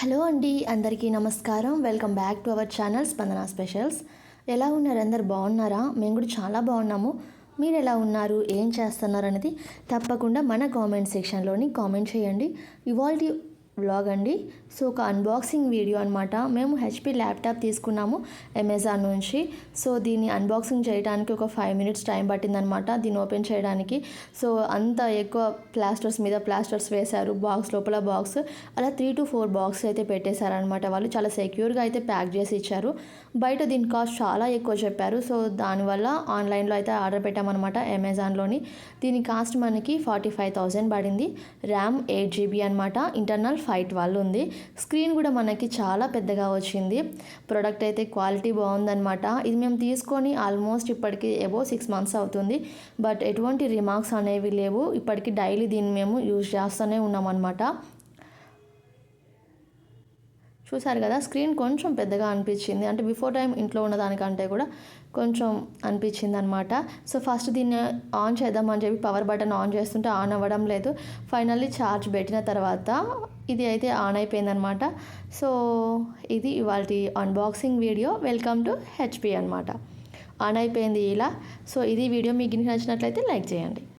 Hello అండి, అందరికీ నమస్కారం. Welcome back to our channel స్పందన స్పెషల్స్. ఎలా ఉన్నారు? అందరు బాగున్నారా? మేము కూడా చాలా బాగున్నాము. మీరు ఎలా ఉన్నారు, ఏం చేస్తున్నారు అనేది తప్పకుండా మన కామెంట్ సెక్షన్లోని కామెంట్ చేయండి. ఇవాల్టి వ్లాగ్ అండి. సో ఒక అన్బాక్సింగ్ వీడియో అనమాట. మేము హెచ్పి ల్యాప్టాప్ తీసుకున్నాము అమెజాన్ నుంచి. సో దీన్ని అన్బాక్సింగ్ చేయడానికి ఒక 5 minutes టైం పట్టిందనమాట దీన్ని ఓపెన్ చేయడానికి. సో అంత ఎక్కువ ప్లాస్టర్స్ మీద ప్లాస్టర్స్ వేశారు, బాక్స్ లోపల బాక్స్ అలా 3 to 4 బాక్స్ అయితే పెట్టేశారనమాట. వాళ్ళు చాలా సెక్యూర్గా అయితే ప్యాక్ చేసి ఇచ్చారు. బయట దీని కాస్ట్ చాలా ఎక్కువ చెప్పారు. సో దానివల్ల ఆన్లైన్లో అయితే ఆర్డర్ పెట్టామన్నమాట అమెజాన్లోని. దీని కాస్ట్ మనకి 45,000 పడింది. ర్యామ్ 8 GB అనమాట. ఇంటర్నల్ 512 ఉంది. స్క్రీన్ కూడా మనకి చాలా పెద్దగా వచ్చింది. ప్రోడక్ట్ అయితే క్వాలిటీ బాగుందనమాట. ఇది మేము తీసుకొని ఆల్మోస్ట్ ఇప్పటికి అబౌవ్ 6 months అవుతుంది. బట్ ఎటువంటి రిమార్క్స్ అనేవి లేవు. ఇప్పటికి డైలీ దీన్ని మేము యూజ్ చేస్తూనే ఉన్నామన్నమాట. చూసారు కదా, స్క్రీన్ కొంచెం పెద్దగా అనిపించింది. అంటే బిఫోర్ టైం ఇంట్లో ఉన్నదానికంటే కూడా కొంచెం అనిపించింది అనమాట. సో ఫస్ట్ దీన్ని ఆన్ చేద్దామని చెప్పి పవర్ బటన్ ఆన్ చేస్తుంటే ఆన్ అవ్వడం లేదు. ఫైనల్లీ ఛార్జ్ పెట్టిన తర్వాత ఇది అయితే ఆన్ అయిపోయిందనమాట. సో ఇది ఇవాళ unboxing video. Welcome to HP అనమాట. ఆన్ అయిపోయింది ఇలా. సో ఇది వీడియో మీకు నచ్చినట్లయితే లైక్ చేయండి.